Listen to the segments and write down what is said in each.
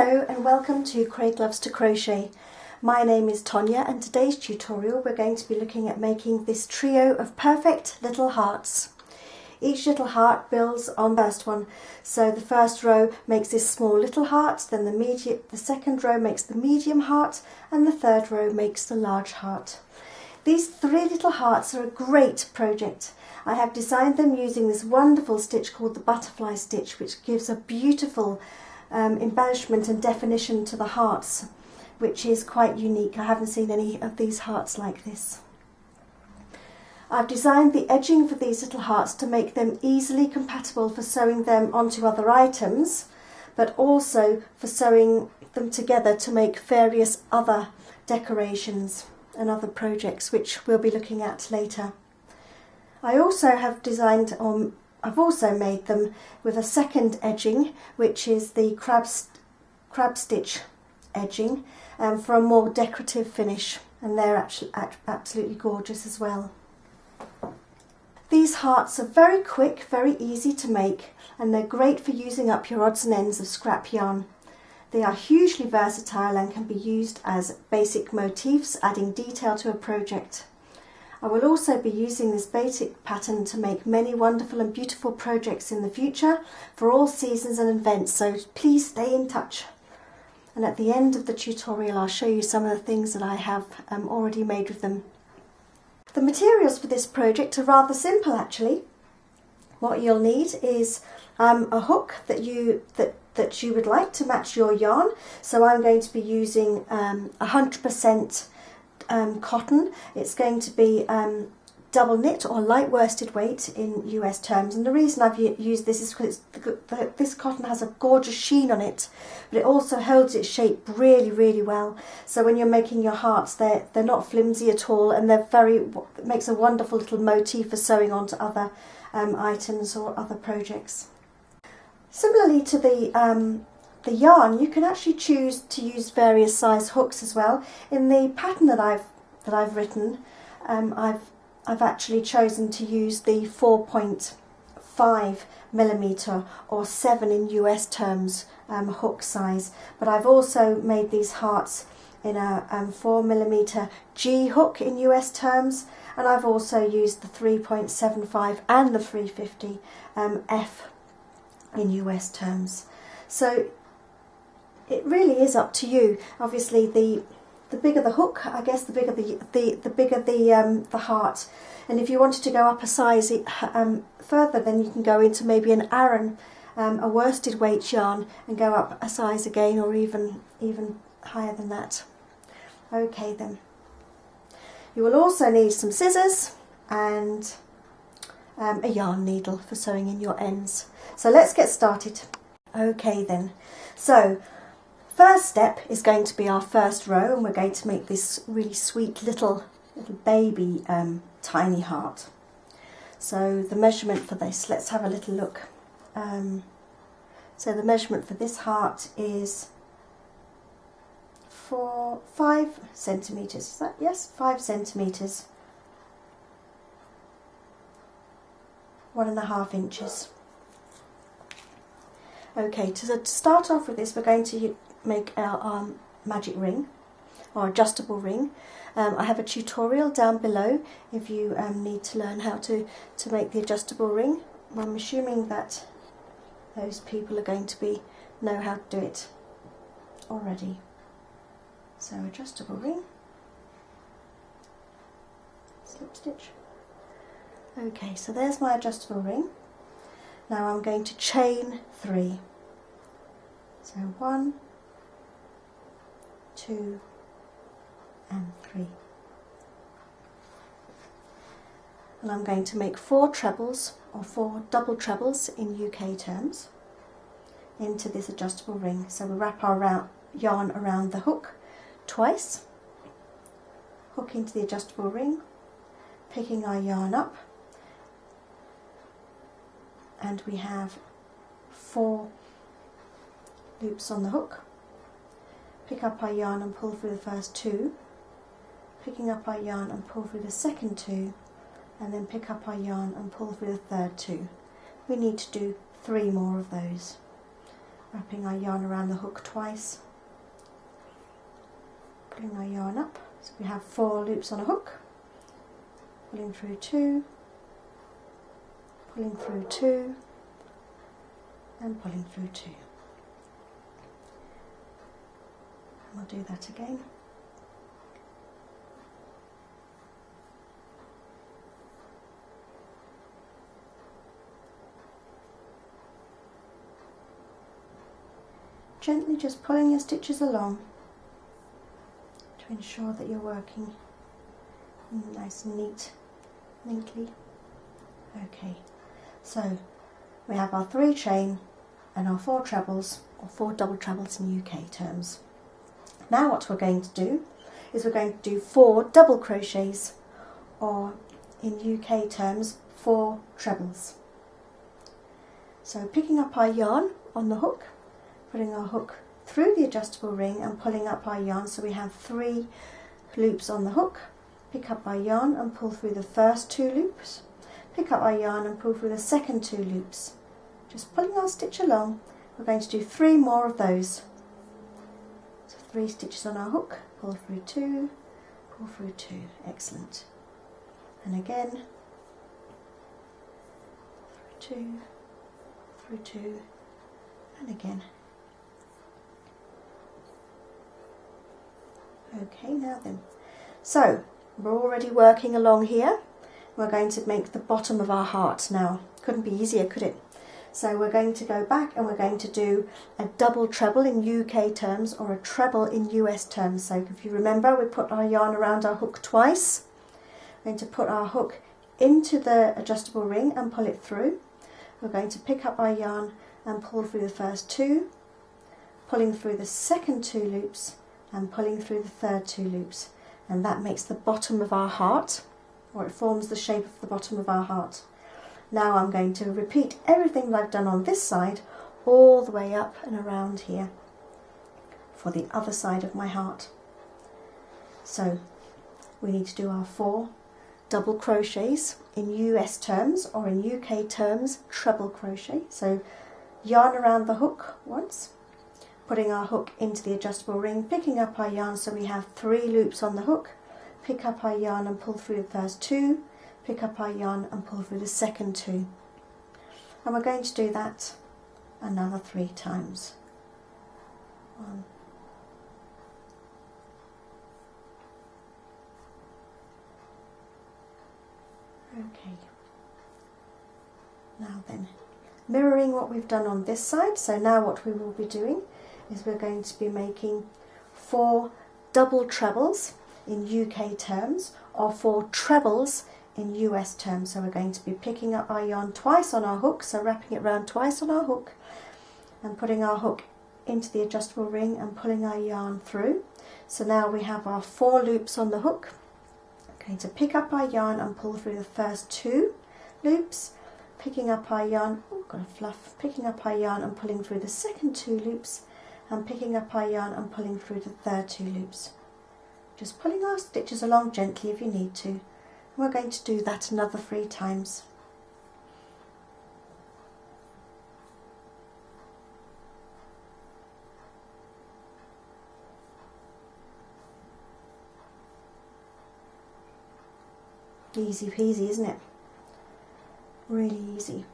Hello and welcome to Craig Loves to Crochet. My name is Tonya and today's tutorial we're going to be looking at making this trio of perfect little hearts. Each little heart builds on the first one. So the first row makes this small little heart, then the second row makes the medium heart, and the third row makes the large heart. These three little hearts are a great project. I have designed them using this wonderful stitch called the butterfly stitch, which gives a beautiful embellishment and definition to the hearts, which is quite unique. I haven't seen any of these hearts like this. I've designed the edging for these little hearts to make them easily compatible for sewing them onto other items, but also for sewing them together to make various other decorations and other projects, which we'll be looking at later. I also have designed, I've also made them with a second edging, which is the crab stitch edging, for a more decorative finish, and they're actually absolutely gorgeous as well. These hearts are very quick, very easy to make, and they're great for using up your odds and ends of scrap yarn. They are hugely versatile and can be used as basic motifs, adding detail to a project. I will also be using this basic pattern to make many wonderful and beautiful projects in the future for all seasons and events, so please stay in touch. And at the end of the tutorial I'll show you some of the things that I have already made with them. The materials for this project are rather simple actually. What you'll need is a hook that you would like to match your yarn. So I'm going to be using 100% cotton. It's going to be double knit or light worsted weight in US terms, and the reason I've used this is because this cotton has a gorgeous sheen on it, but it also holds its shape really well. So when you're making your hearts, they're not flimsy at all, and it makes a wonderful little motif for sewing onto other items or other projects. Similarly to the yarn, you can actually choose to use various size hooks as well. In the pattern that I've written, I've actually chosen to use the 4.5mm or 7 in US terms hook size, but I've also made these hearts in a 4mm G hook in US terms, and I've also used the 3.75 and the 350 F in US terms. So it really is up to you. Obviously, the bigger the hook, I guess, the bigger the bigger the heart. And if you wanted to go up a size further, then you can go into maybe an Aran, a worsted weight yarn, and go up a size again, or even higher than that. Okay then. You will also need some scissors and a yarn needle for sewing in your ends. So let's get started. Okay then. So first step is going to be our first row, and we're going to make this really sweet little baby tiny heart. So the measurement for this, let's have a little look. So the measurement for this heart is 5 centimetres. Is that, yes, 5 centimetres. 1.5 inches. Okay, to start off with this, we're going to make our magic ring or adjustable ring. I have a tutorial down below if you need to learn how to make the adjustable ring. I'm assuming that those people are going to know how to do it already. So adjustable ring, slip stitch. Okay, so there's my adjustable ring. Now I'm going to chain 3. So 1, 2 and 3. And I'm going to make 4 trebles, or 4 double trebles in UK terms, into this adjustable ring. So we wrap our yarn around the hook twice, hook into the adjustable ring, picking our yarn up, and we have 4 loops on the hook. Pick up our yarn and pull through the first 2, picking up our yarn and pull through the second 2, and then pick up our yarn and pull through the third 2. We need to do 3 more of those. wrapping our yarn around the hook twice, pulling our yarn up, so we have 4 loops on a hook, pulling through 2, pulling through 2, and pulling through 2. And we'll do that again. Gently just pulling your stitches along to ensure that you're working nice and neatly. Okay, so we have our 3 chain and our 4 trebles, or 4 double trebles in UK terms. Now what we're going to do is we're going to do 4 double crochets, or in UK terms 4 trebles. So picking up our yarn on the hook, putting our hook through the adjustable ring and pulling up our yarn, so we have 3 loops on the hook, pick up our yarn and pull through the first 2 loops, pick up our yarn and pull through the second 2 loops, just pulling our stitch along. We're going to do 3 more of those. So 3 stitches on our hook, pull through 2, pull through 2, excellent. And again, through 2, and again. Okay, now then, so we're already working along here. We're going to make the bottom of our heart now. Couldn't be easier, could it? So we're going to go back and we're going to do a double treble in UK terms, or a treble in US terms. So if you remember, we put our yarn around our hook twice. We're going to put our hook into the adjustable ring and pull it through. We're going to pick up our yarn and pull through the first 2, pulling through the second 2 loops and pulling through the third 2 loops, and that makes the bottom of our heart, or it forms the shape of the bottom of our heart. Now I'm going to repeat everything that I've done on this side all the way up and around here for the other side of my heart. So we need to do our 4 double crochets in US terms, or in UK terms treble crochet. So yarn around the hook once, putting our hook into the adjustable ring, picking up our yarn, so we have 3 loops on the hook, pick up our yarn and pull through the first 2, pick up our yarn and pull through the second 2. And we're going to do that another 3 times. 1, 2. Okay. Now then, mirroring what we've done on this side, so now what we will be doing is we're going to be making 4 double trebles in UK terms, or 4 trebles in US terms. So we're going to be picking up our yarn twice on our hook, so wrapping it round twice on our hook and putting our hook into the adjustable ring and pulling our yarn through. So now we have our 4 loops on the hook. We're going to pick up our yarn and pull through the first 2 loops, picking up our yarn, oh, got a fluff, picking up our yarn and pulling through the second 2 loops, and picking up our yarn and pulling through the third 2 loops. Just pulling our stitches along gently if you need to. And we're going to do that another 3 times. Easy peasy, isn't it? Really easy.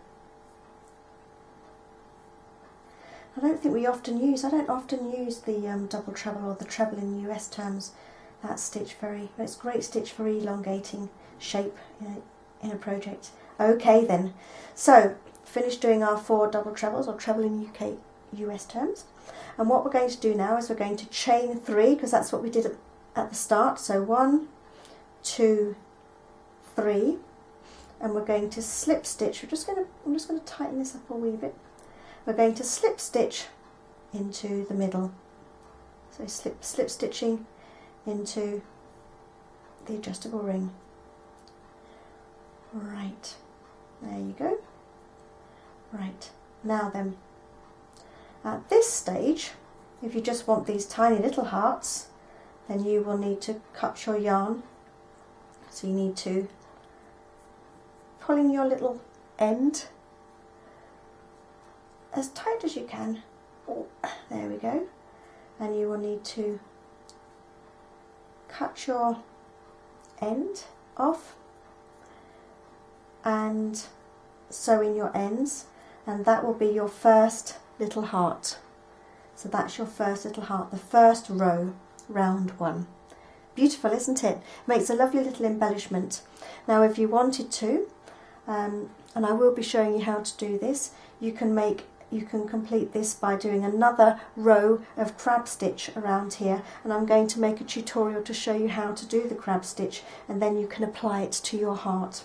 I don't often use the double treble or the treble in US terms. That stitch it's a great stitch for elongating shape in a project. Okay then, so finished doing our 4 double trebles, or treble in US terms. And what we're going to do now is we're going to chain 3, because that's what we did at the start. So 1, 2, 3, and we're going to slip stitch. I'm just going to tighten this up a wee bit. We're going to slip stitch into the middle. So slip stitching into the adjustable ring. Right, there you go. Right, now then, at this stage, if you just want these tiny little hearts, then you will need to cut your yarn. So you need to pull in your little end as tight as you can there we go, and you will need to cut your end off and sew in your ends, and that will be your first little heart. So that's your first little heart, the first row, round one. Beautiful, isn't it? Makes a lovely little embellishment. Now if you wanted to, and I will be showing you how to do this, you can complete this by doing another row of crab stitch around here, and I'm going to make a tutorial to show you how to do the crab stitch, and then you can apply it to your heart.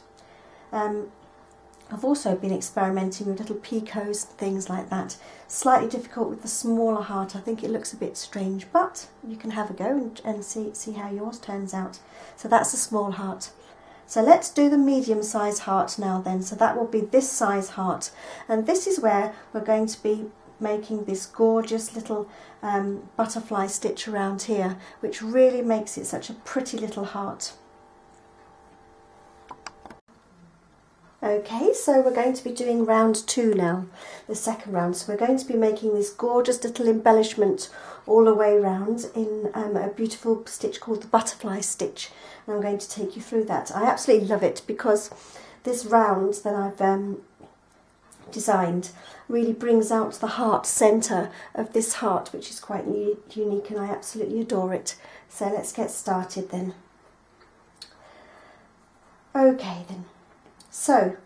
I've also been experimenting with little picots and things like that. Slightly difficult with the smaller heart, I think it looks a bit strange, but you can have a go and see how yours turns out. So that's a small heart. So let's do the medium size heart now then. So that will be this size heart, and this is where we're going to be making this gorgeous little butterfly stitch around here, which really makes it such a pretty little heart. Okay, so we're going to be doing round 2 now, the second round. So we're going to be making this gorgeous little embellishment all the way round in a beautiful stitch called the butterfly stitch. And I'm going to take you through that. I absolutely love it because this round that I've designed really brings out the heart centre of this heart, which is quite unique, and I absolutely adore it. So let's get started then. Okay then. So,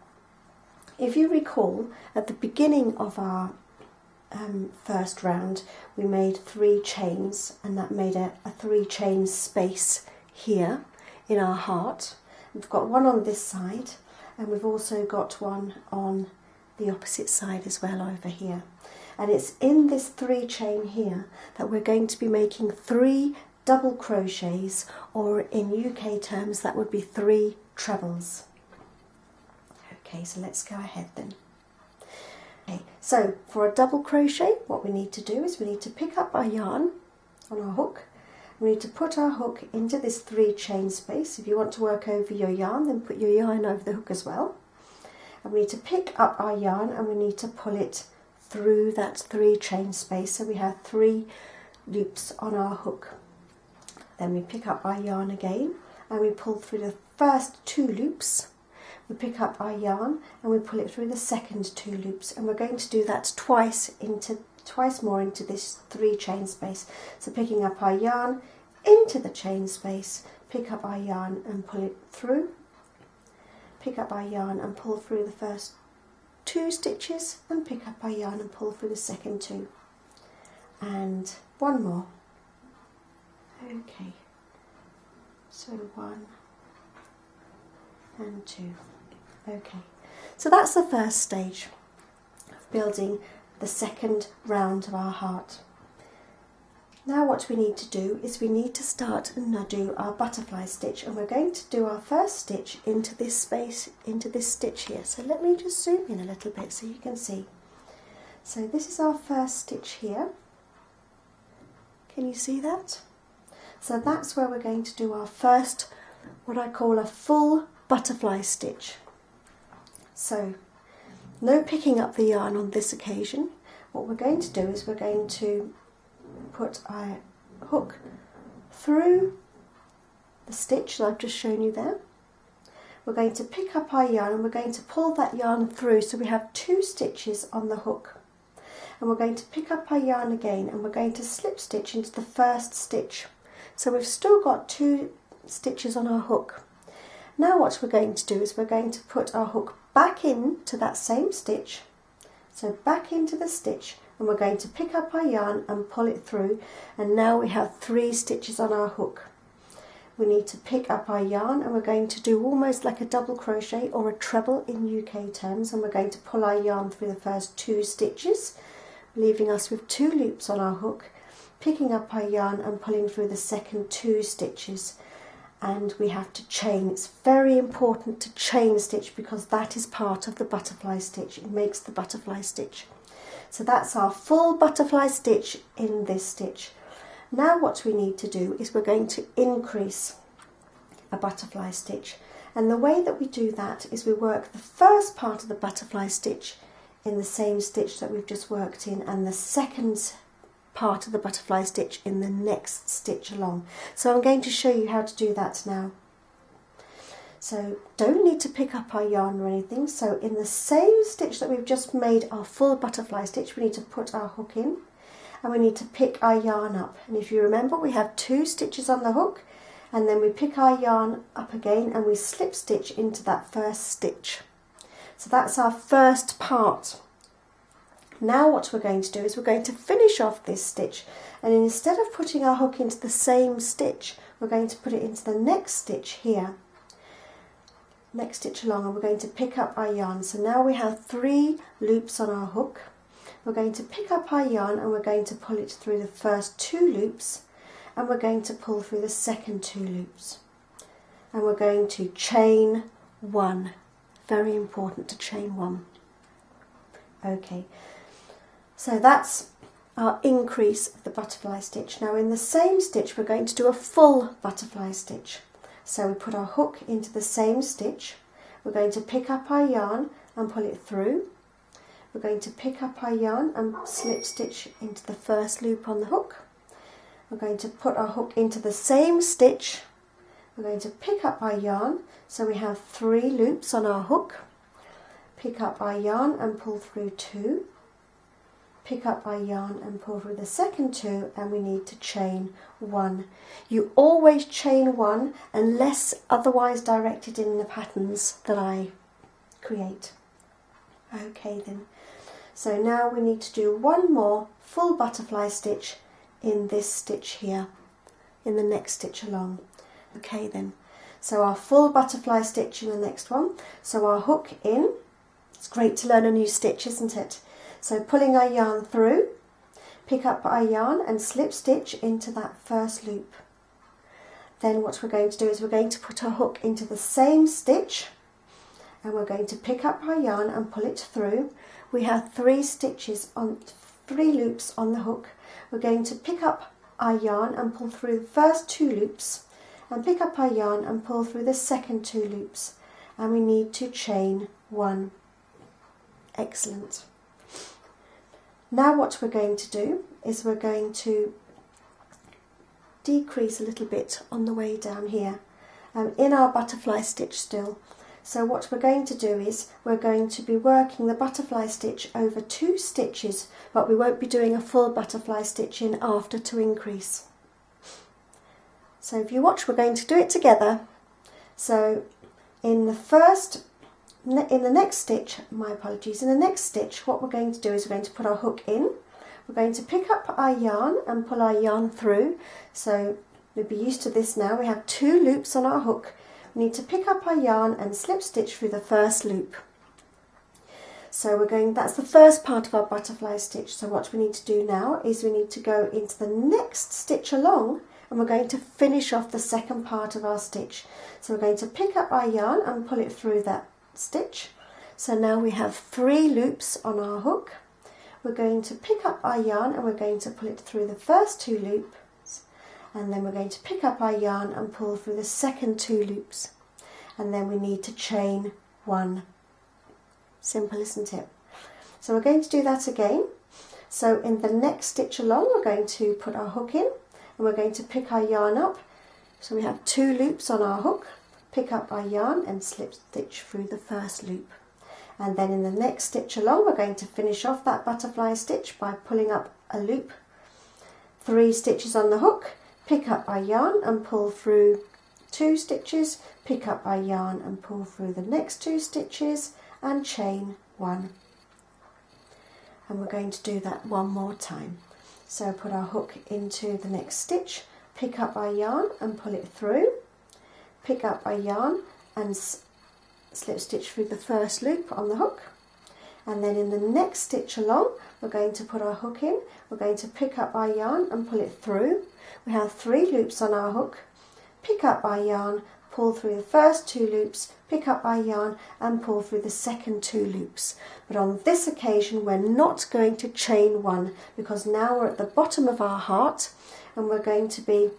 if you recall, at the beginning of our first round, we made 3 chains, and that made a 3 chain space here in our heart. We've got one on this side, and we've also got one on the opposite side as well over here. And it's in this 3 chain here that we're going to be making 3 double crochets, or in UK terms that would be 3 trebles. Okay, so let's go ahead then. Okay, so for a double crochet, what we need to do is we need to pick up our yarn on our hook. We need to put our hook into this 3 chain space. If you want to work over your yarn, then put your yarn over the hook as well. And we need to pick up our yarn and we need to pull it through that 3 chain space. So we have 3 loops on our hook. Then we pick up our yarn again and we pull through the first 2 loops. We pick up our yarn and we pull it through the second 2 loops, and we're going to do that twice more into this 3 chain space. So picking up our yarn into the chain space, pick up our yarn and pull it through, pick up our yarn and pull through the first 2 stitches, and pick up our yarn and pull through the second 2, and one more. Okay, so 1 and 2. Okay, so that's the first stage of building the second round of our heart. Now what we need to do is we need to start and do our butterfly stitch, and we're going to do our first stitch into this space, into this stitch here. So let me just zoom in a little bit so you can see. So this is our first stitch here. Can you see that? So that's where we're going to do our first, what I call a full butterfly stitch. So no picking up the yarn on this occasion. What we're going to do is we're going to put our hook through the stitch that I've just shown you there. We're going to pick up our yarn and we're going to pull that yarn through, so we have 2 stitches on the hook. And we're going to pick up our yarn again and we're going to slip stitch into the first stitch. So we've still got 2 stitches on our hook. Now what we're going to do is we're going to put our hook back into that same stitch, so back into the stitch, and we're going to pick up our yarn and pull it through, and now we have 3 stitches on our hook. We need to pick up our yarn and we're going to do almost like a double crochet or a treble in UK terms, and we're going to pull our yarn through the first 2 stitches, leaving us with 2 loops on our hook, picking up our yarn and pulling through the second 2 stitches. And we have to chain. It's very important to chain stitch because that is part of the butterfly stitch. It makes the butterfly stitch. So that's our full butterfly stitch in this stitch. Now what we need to do is we're going to increase a butterfly stitch, and the way that we do that is we work the first part of the butterfly stitch in the same stitch that we've just worked in, and the second part of the butterfly stitch in the next stitch along. So I'm going to show you how to do that now. So don't need to pick up our yarn or anything. So in the same stitch that we've just made our full butterfly stitch, we need to put our hook in and we need to pick our yarn up. And if you remember, we have 2 stitches on the hook, and then we pick our yarn up again and we slip stitch into that first stitch. So that's our first part. Now what we're going to do is we're going to finish off this stitch, and instead of putting our hook into the same stitch, we're going to put it into the next stitch here. Next stitch along, and we're going to pick up our yarn. So now we have 3 loops on our hook. We're going to pick up our yarn and we're going to pull it through the first 2 loops, and we're going to pull through the second 2 loops, and we're going to chain 1. Very important to chain 1. Okay, so that's our increase of the butterfly stitch. Now in the same stitch we're going to do a full butterfly stitch. So we put our hook into the same stitch, we're going to pick up our yarn and pull it through, we're going to pick up our yarn and slip stitch into the first loop on the hook, we're going to put our hook into the same stitch, we're going to pick up our yarn, so we have 3 loops on our hook, pick up our yarn and pull through 2, pick up our yarn and pull through the second 2, and we need to chain 1. You always chain 1 unless otherwise directed in the patterns that I create. Okay then, so now we need to do 1 more full butterfly stitch in this stitch here, in the next stitch along. Okay then, so our full butterfly stitch in the next one. So our hook in, it's great to learn a new stitch, isn't it? So pulling our yarn through, pick up our yarn and slip stitch into that first loop. Then what we're going to do is we're going to put our hook into the same stitch, and we're going to pick up our yarn and pull it through. We have 3 loops on the hook. We're going to pick up our yarn and pull through the first 2 loops, and pick up our yarn and pull through the second 2 loops, and we need to chain 1. Excellent. Now what we're going to do is we're going to decrease a little bit on the way down here in our butterfly stitch still. So what we're going to do is we're going to be working the butterfly stitch over 2 stitches, but we won't be doing a full butterfly stitch in after to increase. So if you watch, we're going to do it together. So in the next stitch, in the next stitch, what we're going to do is we're going to put our hook in, we're going to pick up our yarn and pull our yarn through. So we'll be used to this now. We have 2 loops on our hook. We need to pick up our yarn and slip stitch through the first loop. So that's the first part of our butterfly stitch. So what we need to do now is we need to go into the next stitch along, and we're going to finish off the second part of our stitch. So we're going to pick up our yarn and pull it through that stitch. So now we have 3 loops on our hook. We're going to pick up our yarn and we're going to pull it through the first 2 loops, and then we're going to pick up our yarn and pull through the second 2 loops, and then we need to chain 1. Simple, isn't it? So we're going to do that again. So in the next stitch along, we're going to put our hook in and we're going to pick our yarn up. So we have 2 loops on our hook, pick up our yarn and slip stitch through the first loop. And then in the next stitch along, we're going to finish off that butterfly stitch by pulling up a loop, 3 stitches on the hook, pick up our yarn and pull through 2 stitches, pick up our yarn and pull through the next 2 stitches and chain 1. And we're going to do that 1 more time. So put our hook into the next stitch, pick up our yarn and pull it through, pick up our yarn and slip stitch through the first loop on the hook, and then in the next stitch along we're going to put our hook in, we're going to pick up our yarn and pull it through. We have 3 loops on our hook, pick up our yarn, pull through the first 2 loops, pick up our yarn and pull through the second 2 loops. But on this occasion we're not going to chain 1, because now we're at the bottom of our heart and we're going to be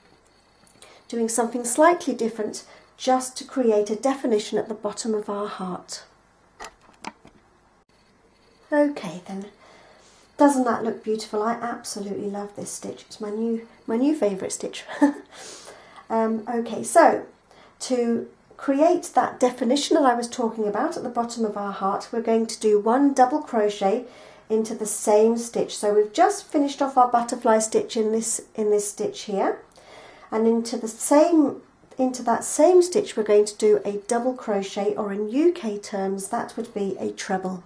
doing something slightly different, just to create a definition at the bottom of our heart. Okay then, doesn't that look beautiful? I absolutely love this stitch. It's my new favourite stitch. Okay, so to create that definition that I was talking about at the bottom of our heart, we're going to do 1 double crochet into the same stitch. So we've just finished off our butterfly stitch in this stitch here, and into that same stitch we're going to do a double crochet, or in UK terms that would be a treble.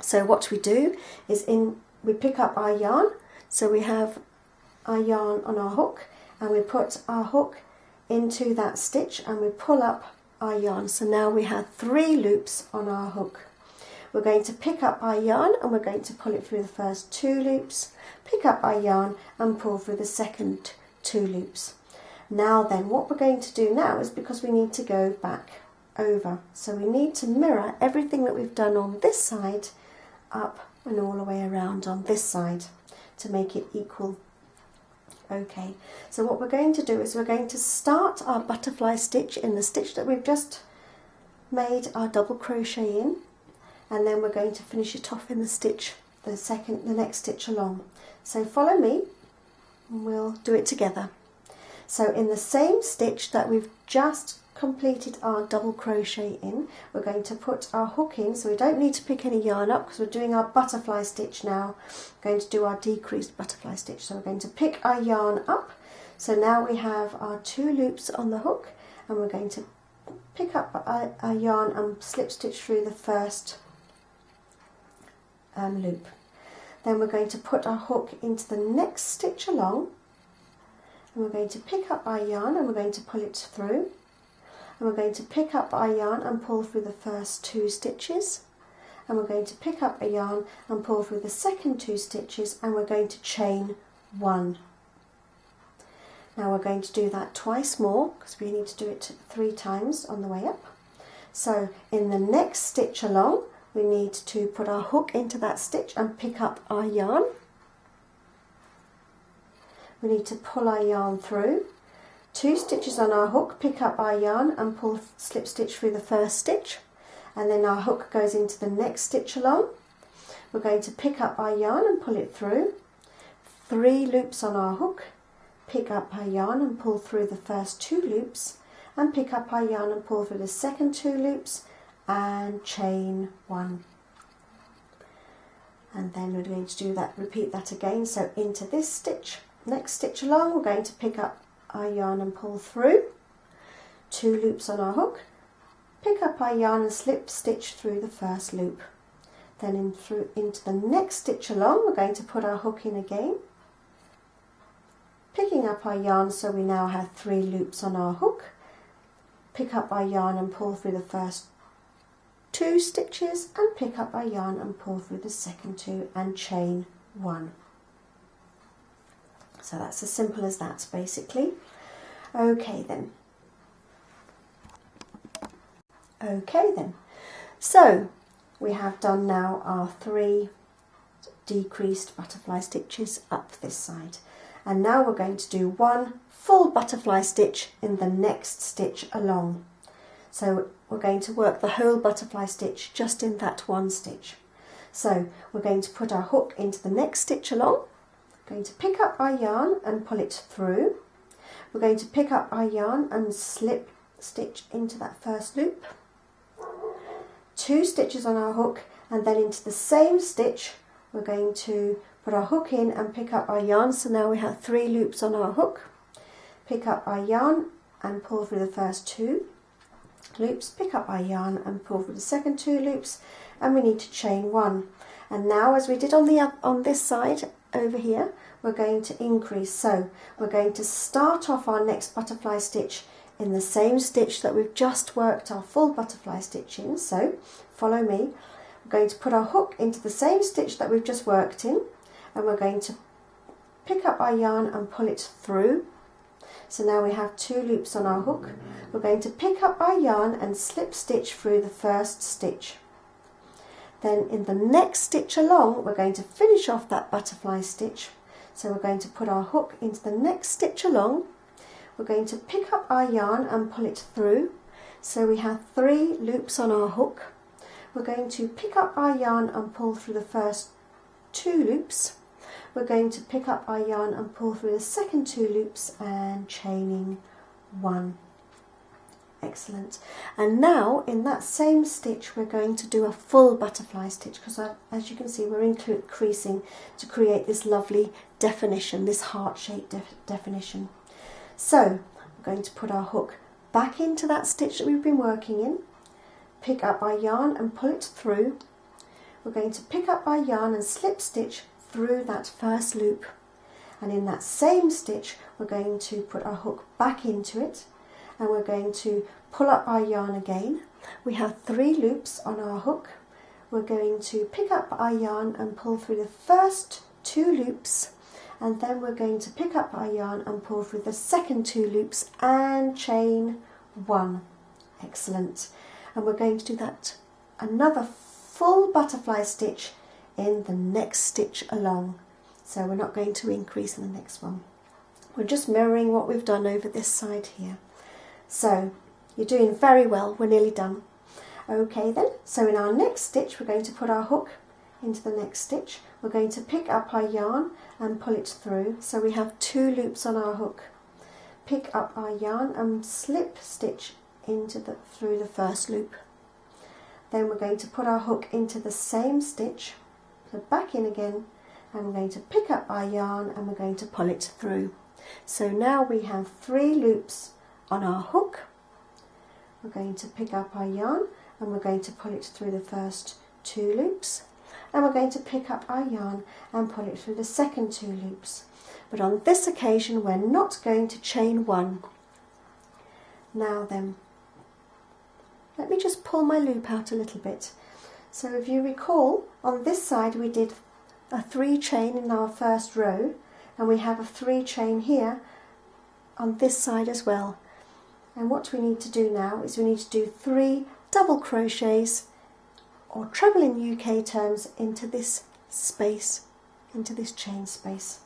So what we do is we pick up our yarn, so we have our yarn on our hook, and we put our hook into that stitch and we pull up our yarn. So now we have 3 loops on our hook. We're going to pick up our yarn and we're going to pull it through the first 2 loops, pick up our yarn and pull through the second 2 loops. Now then, what we're going to do now is, because we need to go back over, so we need to mirror everything that we've done on this side up and all the way around on this side to make it equal. Okay, so what we're going to do is we're going to start our butterfly stitch in the stitch that we've just made our double crochet in, and then we're going to finish it off in the stitch, the next stitch along. So follow me and we'll do it together. So in the same stitch that we've just completed our double crochet in, we're going to put our hook in, so we don't need to pick any yarn up because we're doing our butterfly stitch now. We're going to do our decreased butterfly stitch, so we're going to pick our yarn up. So now we have our 2 loops on the hook, and we're going to pick up our yarn and slip stitch through the first loop. Then we're going to put our hook into the next stitch along, and we're going to pick up our yarn and we're going to pull it through. And we're going to pick up our yarn and pull through the first 2 stitches, and we're going to pick up a yarn and pull through the second 2 stitches, and we're going to chain 1. Now we're going to do that twice more because we need to do it 3 times on the way up. So in the next stitch along we need to put our hook into that stitch and pick up our yarn. We need to pull our yarn through. 2 stitches on our hook, pick up our yarn and pull slip stitch through the first stitch, and then our hook goes into the next stitch along. We're going to pick up our yarn and pull it through. 3 loops on our hook, pick up our yarn and pull through the first 2 loops, and pick up our yarn and pull through the second 2 loops and chain 1. And then we're going to do that, repeat that again. So into this stitch, next stitch along, we're going to pick up our yarn and pull through, 2 loops on our hook, pick up our yarn and slip stitch through the first loop. Then into the next stitch along we're going to put our hook in again, picking up our yarn, so we now have 3 loops on our hook, pick up our yarn and pull through the first 2 stitches, and pick up our yarn and pull through the second 2 and chain 1. So that's as simple as that, basically. Okay then. So we have done now our 3 decreased butterfly stitches up this side, and now we're going to do 1 full butterfly stitch in the next stitch along. So we're going to work the whole butterfly stitch just in that 1 stitch. So we're going to put our hook into the next stitch along, going to pick up our yarn and pull it through. We're going to pick up our yarn and slip stitch into that first loop, 2 stitches on our hook, and then into the same stitch we're going to put our hook in and pick up our yarn. So now we have 3 loops on our hook, pick up our yarn and pull through the first 2 loops, pick up our yarn and pull through the second 2 loops, and we need to chain 1. And now, as we did on this side over here, we're going to increase. So we're going to start off our next butterfly stitch in the same stitch that we've just worked our full butterfly stitch in. So follow me. We're going to put our hook into the same stitch that we've just worked in, and we're going to pick up our yarn and pull it through. So now we have 2 loops on our hook. We're going to pick up our yarn and slip stitch through the first stitch. Then in the next stitch along we're going to finish off that butterfly stitch. So we're going to put our hook into the next stitch along. We're going to pick up our yarn and pull it through. So we have 3 loops on our hook. we're going to pick up our yarn and pull through the first 2 loops. We're going to pick up our yarn and pull through the second 2 loops and chaining 1. Excellent. And now in that same stitch we're going to do a full butterfly stitch, because as you can see we're increasing to create this lovely definition, this heart-shaped definition. So we're going to put our hook back into that stitch that we've been working in, pick up our yarn and pull it through. We're going to pick up our yarn and slip stitch through that first loop, and in that same stitch we're going to put our hook back into it, and we're going to pull up our yarn again. We have 3 loops on our hook. We're going to pick up our yarn and pull through the first 2 loops, and then we're going to pick up our yarn and pull through the second 2 loops and chain 1. Excellent. And we're going to do that another full butterfly stitch in the next stitch along. So we're not going to increase in the next one. We're just mirroring what we've done over this side here. So you're doing very well, we're nearly done. Okay then, so in our next stitch we're going to put our hook into the next stitch. We're going to pick up our yarn and pull it through. So we have 2 loops on our hook. Pick up our yarn and slip stitch through the first loop. Then we're going to put our hook into the same stitch, so back in again, and we're going to pick up our yarn and we're going to pull it through. So now we have 3 loops on our hook. We're going to pick up our yarn and we're going to pull it through the first 2 loops, and we're going to pick up our yarn and pull it through the second 2 loops. But on this occasion we're not going to chain 1. Now then, let me just pull my loop out a little bit. So if you recall, on this side we did a 3 chain in our first row, and we have a 3 chain here on this side as well. And what we need to do now is we need to do 3 double crochets, or treble in UK terms, into this space, into this chain space.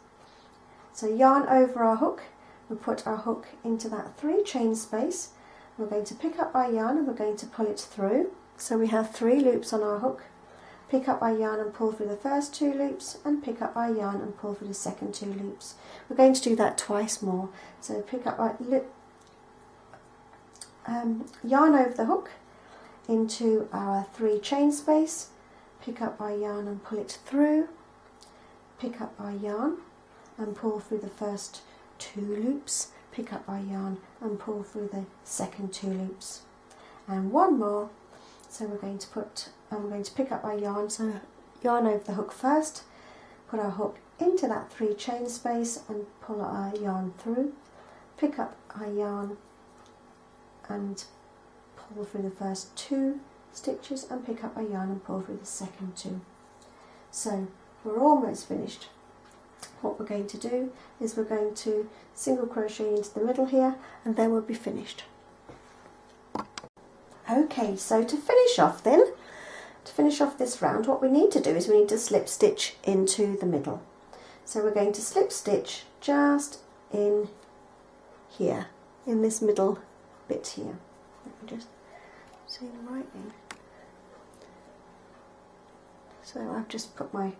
So yarn over our hook, we put our hook into that 3 chain space. We're going to pick up our yarn and we're going to pull it through. So we have 3 loops on our hook. Pick up our yarn and pull through the first 2 loops, and pick up our yarn and pull through the second 2 loops. We're going to do that twice more. So pick up our yarn over the hook into our 3 chain space, pick up our yarn and pull it through, pick up our yarn and pull through the first 2 loops, pick up our yarn and pull through the second 2 loops, and one more. So we're going to pick up our yarn, so yarn over the hook first, put our hook into that 3 chain space and pull our yarn through, pick up our yarn and pull through the first 2 stitches, and pick up our yarn and pull through the second 2. So we're almost finished. What we're going to do is we're going to single crochet into the middle here, and then we'll be finished. Okay, so to finish off this round, what we need to do is we need to slip stitch into the middle. So we're going to slip stitch just in here, in this middle bit here. Let me just see the right in. So I've just put my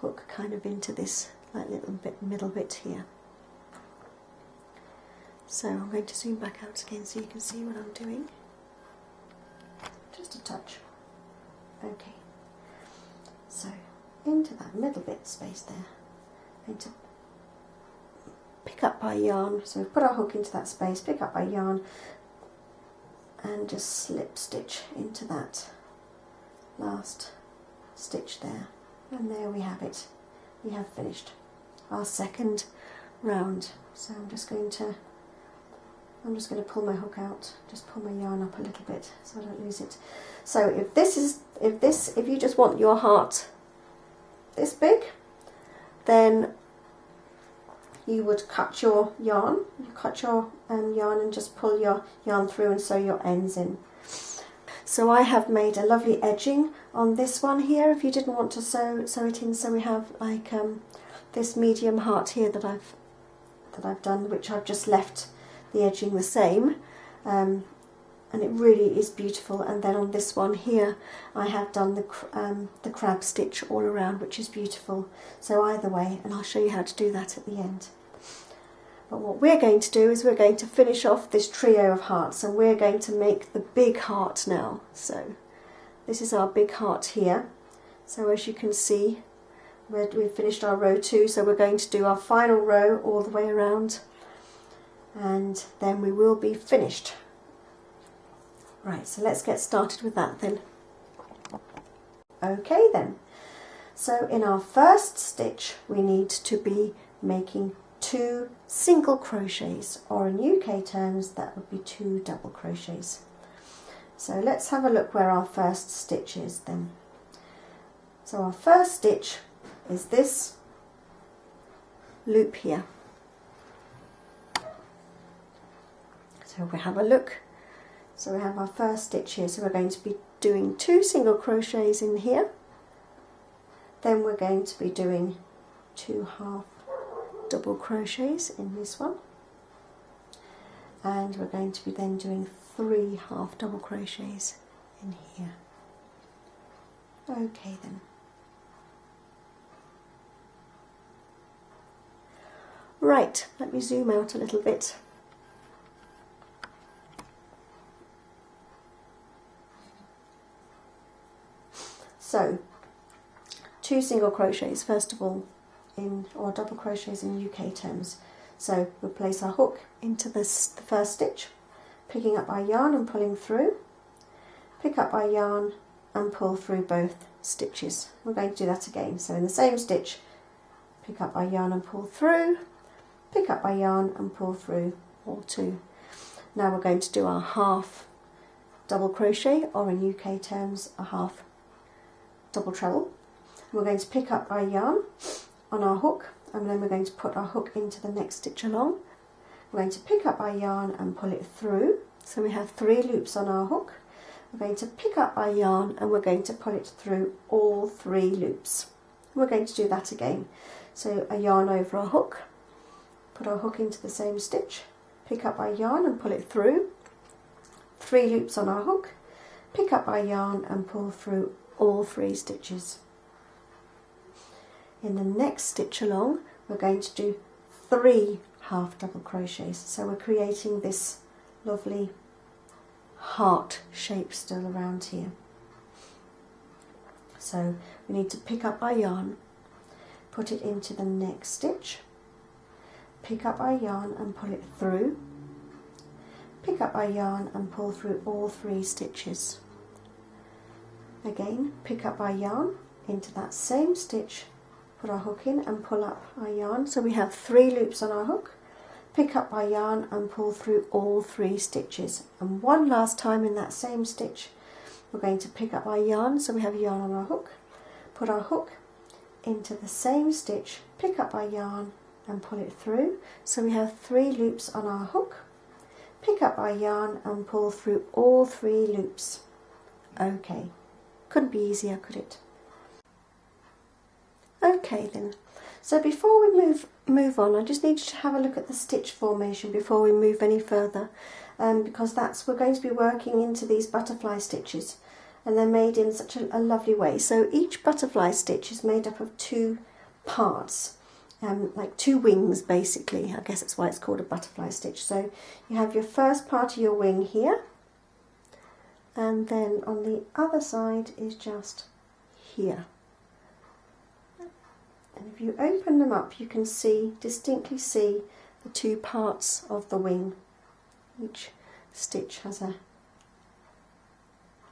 hook kind of into this like little bit middle bit here. So I'm going to zoom back out again so you can see what I'm doing. Just a touch. Okay. So into that middle bit space there, I'm going to pick up our yarn. So we've put our hook into that space, pick up our yarn and just slip stitch into that last stitch there, and there we have it. We have finished our second round. So I'm just going to pull my hook out, just pull my yarn up a little bit so I don't lose it. So if you just want your heart this big, then you would cut your yarn, yarn and just pull your yarn through and sew your ends in. So I have made a lovely edging on this one here, if you didn't want to sew it in. So we have like this medium heart here that I've done, which I've just left the edging the same, and and it really is beautiful. And then on this one here I have done the crab stitch all around, which is beautiful. So either way, and I'll show you how to do that at the end. But what we're going to do is we're going to finish off this trio of hearts, and we're going to make the big heart now. So this is our big heart here. So as you can see, we've finished our row 2, so we're going to do our final row all the way around, and then we will be finished. Right, so let's get started with that then. Okay then, so in our first stitch we need to be making 2 single crochets, or in UK terms that would be 2 double crochets. So let's have a look where our first stitch is then. So our first stitch is this loop here. So we have a look. So we have our first stitch here, so we're going to be doing 2 single crochets in here, then we're going to be doing 2 half double crochets in this one, and we're going to be then doing 3 half double crochets in here. Okay then. Right, let me zoom out a little bit. So, 2 single crochets first of all, or double crochets in UK terms. So we'll place our hook into the first stitch, picking up our yarn and pulling through, pick up our yarn and pull through both stitches. We're going to do that again. So in the same stitch, pick up our yarn and pull through, pick up our yarn and pull through all 2. Now we're going to do our half double crochet, or in UK terms a half double treble. We're going to pick up our yarn on our hook, and then we're going to put our hook into the next stitch along. We're going to pick up our yarn and pull it through, so we have 3 loops on our hook. We're going to pick up our yarn and we're going to pull it through all 3 loops. We're going to do that again. So a yarn over our hook, put our hook into the same stitch, pick up our yarn and pull it through, 3 loops on our hook, pick up our yarn and pull through all 3 stitches. In the next stitch along, we're going to do 3 half double crochets. So we're creating this lovely heart shape still around here. So we need to pick up our yarn, put it into the next stitch, pick up our yarn and pull it through, pick up our yarn and pull through all 3 stitches. Again, pick up our yarn into that same stitch, put our hook in and pull up our yarn. So we have 3 loops on our hook, pick up our yarn and pull through all 3 stitches. And one last time in that same stitch, we're going to pick up our yarn. So we have yarn on our hook, put our hook into the same stitch, pick up our yarn and pull it through. So we have 3 loops on our hook, pick up our yarn and pull through all 3 loops. Okay, couldn't be easier, could it? Okay then, so before we move on, I just need you to have a look at the stitch formation before we move any further, because we're going to be working into these butterfly stitches, and they're made in such a lovely way. So each butterfly stitch is made up of 2 parts, like 2 wings basically. I guess that's why it's called a butterfly stitch. So you have your first part of your wing here, and then on the other side is just here. And if you open them up, you can distinctly see the 2 parts of the wing. Each stitch has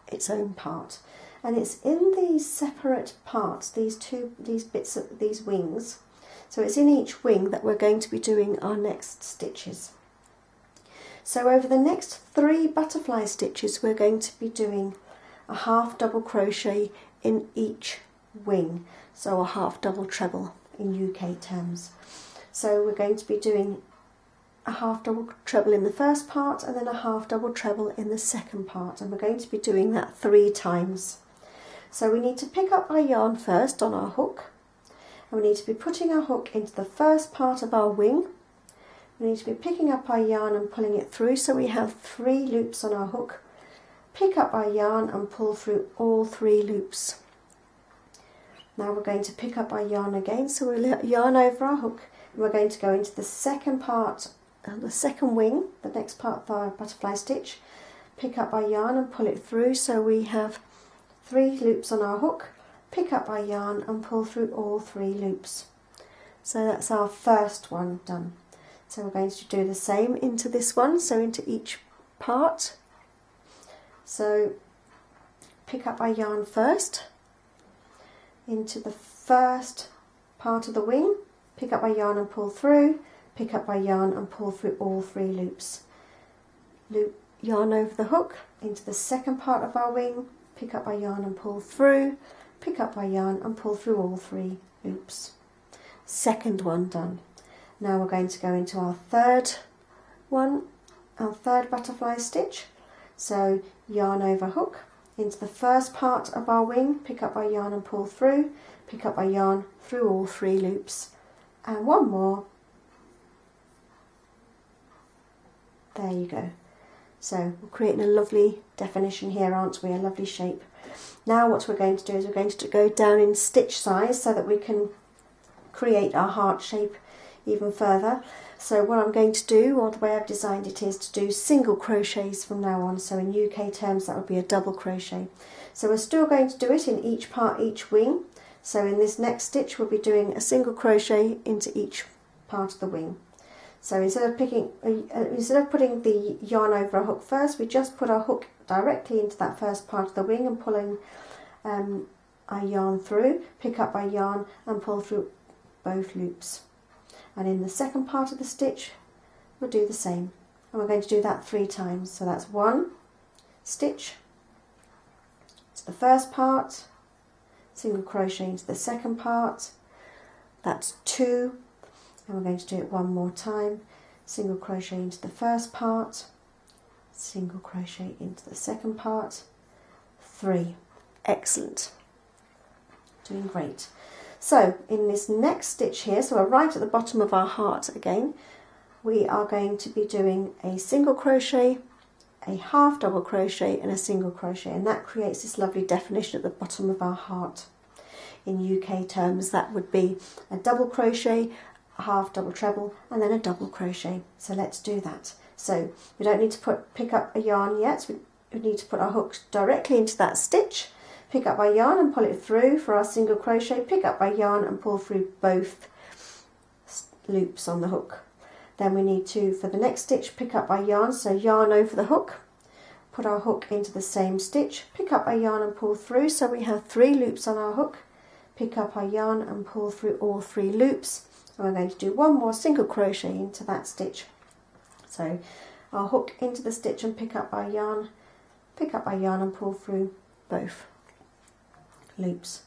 its own part, and it's in these separate parts, these bits of these wings. So it's in each wing that we're going to be doing our next stitches. So over the next 3 butterfly stitches, we're going to be doing a half double crochet in each wing, so a half double treble in UK terms. So we're going to be doing a half double treble in the first part and then a half double treble in the second part, and we're going to be doing that 3 times. So we need to pick up our yarn first on our hook, and we need to be putting our hook into the first part of our wing. We need to be picking up our yarn and pulling it through, so we have 3 loops on our hook, pick up our yarn and pull through all 3 loops. Now we're going to pick up our yarn again, so we'll yarn over our hook, and we're going to go into the second part, the second wing, the next part of our butterfly stitch, pick up our yarn and pull it through, so we have 3 loops on our hook, pick up our yarn and pull through all 3 loops. So that's our first one done. So we're going to do the same into this one, so into each part. So pick up our yarn first, into the first part of the wing, pick up our yarn and pull through, pick up our yarn and pull through all 3 loops. Loop yarn over the hook, into the second part of our wing, pick up our yarn and pull through, pick up our yarn and pull through all 3 loops. Second one done. Now we're going to go into our third one, our third butterfly stitch. So yarn over hook, into the first part of our wing, pick up our yarn and pull through, pick up our yarn through all 3 loops, and one more. There you go. So we're creating a lovely definition here, aren't we? A lovely shape. Now what we're going to do is we're going to go down in stitch size so that we can create our heart shape even further. So what I'm going to do, or the way I've designed it, is to do single crochets from now on. So in UK terms that would be a double crochet. So we're still going to do it in each part, each wing. So in this next stitch we'll be doing a single crochet into each part of the wing. So instead of putting the yarn over a hook first, we just put our hook directly into that first part of the wing and pulling our yarn through, pick up our yarn and pull through both loops. And in the second part of the stitch we'll do the same, and we're going to do that 3 times. So that's 1 stitch to the first part, single crochet into the second part, that's 2, and we're going to do it one more time, single crochet into the first part, single crochet into the second part, 3. Excellent, doing great. So in this next stitch here, so we're right at the bottom of our heart again, we are going to be doing a single crochet, a half double crochet and a single crochet, and that creates this lovely definition at the bottom of our heart. In UK terms that would be a double crochet, a half double treble and then a double crochet. So let's do that. So we don't need to pick up a yarn yet, so we need to put our hook directly into that stitch, pick up our yarn and pull it through for our single crochet, pick up our yarn and pull through both loops on the hook. Then we need to, for the next stitch, pick up our yarn, so yarn over the hook, put our hook into the same stitch, pick up our yarn and pull through, so we have 3 loops on our hook, pick up our yarn and pull through all 3 loops, and we're going to do 1 more single crochet into that stitch. So our hook into the stitch and pick up our yarn and pull through both loops.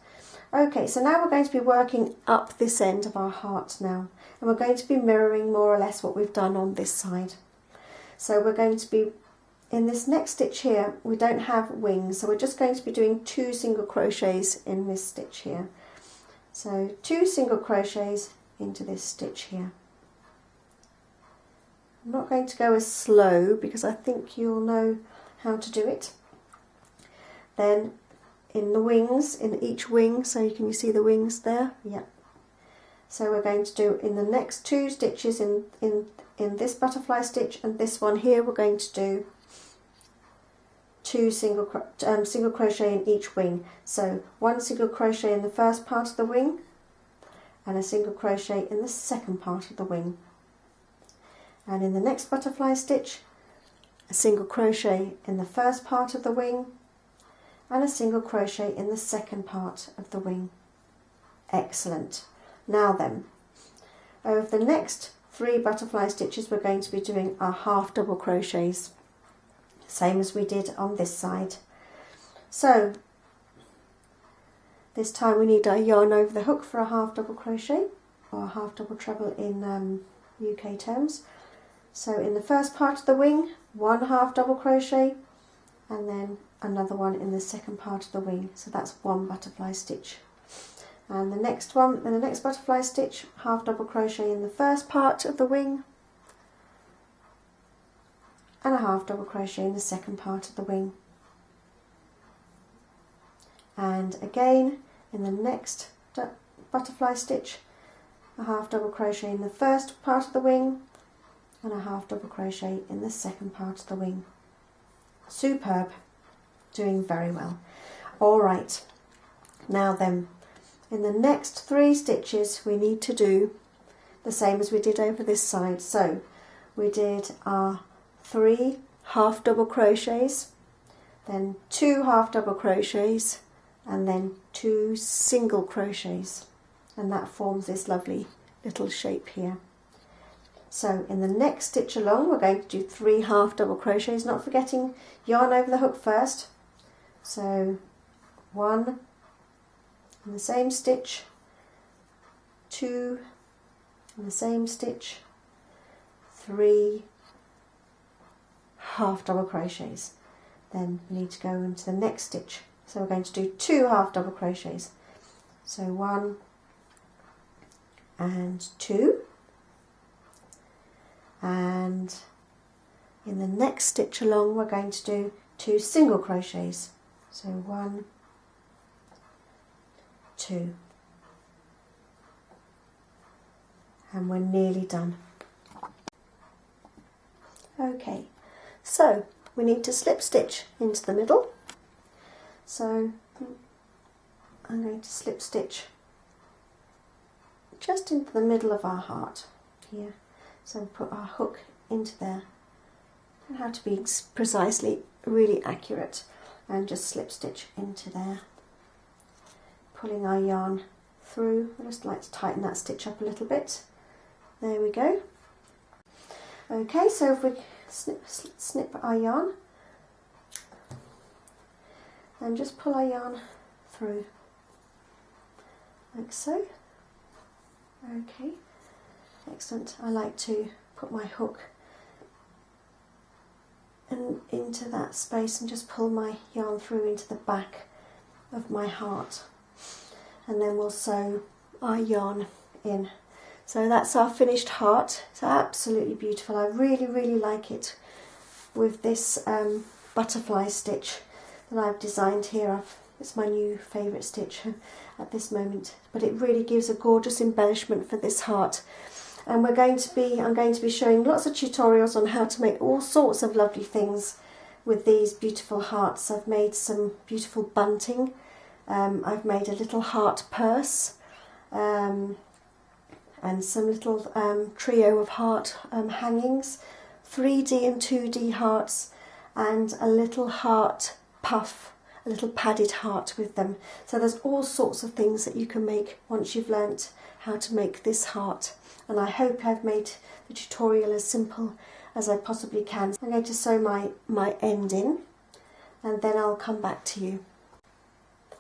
Okay, so now we're going to be working up this end of our heart now, and we're going to be mirroring more or less what we've done on this side. So we're going to be, in this next stitch here, we don't have wings, so we're just going to be doing 2 single crochets in this stitch here. So 2 single crochets into this stitch here. I'm not going to go as slow because I think you'll know how to do it. Then in the wings, in each wing, so you see the wings there? Yeah. So we're going to do in the next 2 stitches in this butterfly stitch and this one here, we're going to do 2 single crochet in each wing. So 1 single crochet in the first part of the wing and a single crochet in the second part of the wing. And in the next butterfly stitch, a single crochet in the first part of the wing and a single crochet in the second part of the wing. Excellent. Now then, over the next 3 butterfly stitches we're going to be doing our half double crochets, same as we did on this side. So this time we need our yarn over the hook for a half double crochet, or a half double treble in UK terms. So in the first part of the wing, 1 half double crochet and then another one in the second part of the wing, so that's 1 butterfly stitch. And the next butterfly stitch, half double crochet in the first part of the wing and a half double crochet in the second part of the wing. and again in the next butterfly stitch a half double crochet in the first part of the wing and a half double crochet in the second part of the wing. Superb, doing very well. Alright, now then, in the next 3 stitches we need to do the same as we did over this side. So we did our 3 half double crochets, then 2 half double crochets, and then 2 single crochets, and that forms this lovely little shape here. So in the next stitch along we're going to do 3 half double crochets, not forgetting yarn over the hook first. So 1 in the same stitch, 2 in the same stitch, 3 half double crochets. Then we need to go into the next stitch. So we're going to do 2 half double crochets. So 1 and 2. And in the next stitch along we're going to do 2 single crochets. So 1, 2. And we're nearly done. Okay, so we need to slip stitch into the middle. So I'm going to slip stitch just into the middle of our heart here. So put our hook into there. Don't have to be precisely really accurate, and just slip stitch into there. Pulling our yarn through. I just like to tighten that stitch up a little bit. There we go. Okay, so if we snip our yarn and just pull our yarn through like so. Okay, excellent. I like to put my hook into that space and just pull my yarn through into the back of my heart, and then we'll sew our yarn in. So that's our finished heart. It's absolutely beautiful. I really like it with this butterfly stitch that I've designed here. It's my new favourite stitch at this moment, but it really gives a gorgeous embellishment for this heart. And I'm going to be showing lots of tutorials on how to make all sorts of lovely things with these beautiful hearts. I've made some beautiful bunting. I've made a little heart purse. And some little trio of heart hangings, 3D and 2D hearts, and a little heart puff, a little padded heart with them. So there's all sorts of things that you can make once you've learnt how to make this heart. And I hope I've made the tutorial as simple as I possibly can. I'm going to sew my end in, and then I'll come back to you.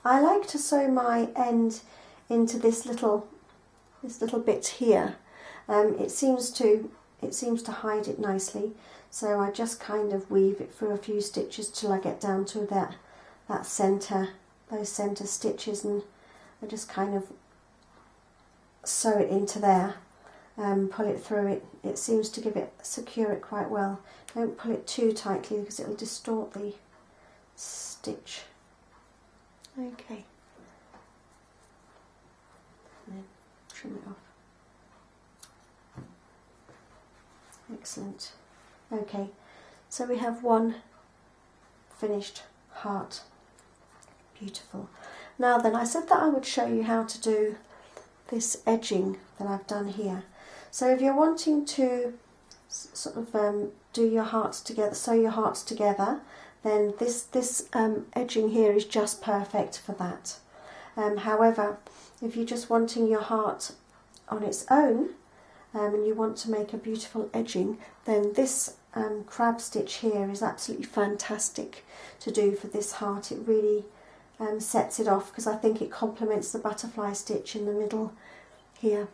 I like to sew my end into this little bit here. It seems to hide it nicely, so I just kind of weave it through a few stitches till I get down to those centre stitches, and I just kind of sew it into there and pull it through. It seems to secure it quite well. Don't pull it too tightly because it'll distort the stitch. Okay. And then trim it off. Excellent. Okay, so we have one finished heart. Beautiful. Now then, I said that I would show you how to do this edging that I've done here. So if you're wanting to sort of do your hearts together, sew your hearts together, then this edging here is just perfect for that. However, if you're just wanting your heart on its own, and you want to make a beautiful edging, then this crab stitch here is absolutely fantastic to do for this heart. It really sets it off, because I think it complements the butterfly stitch in the middle here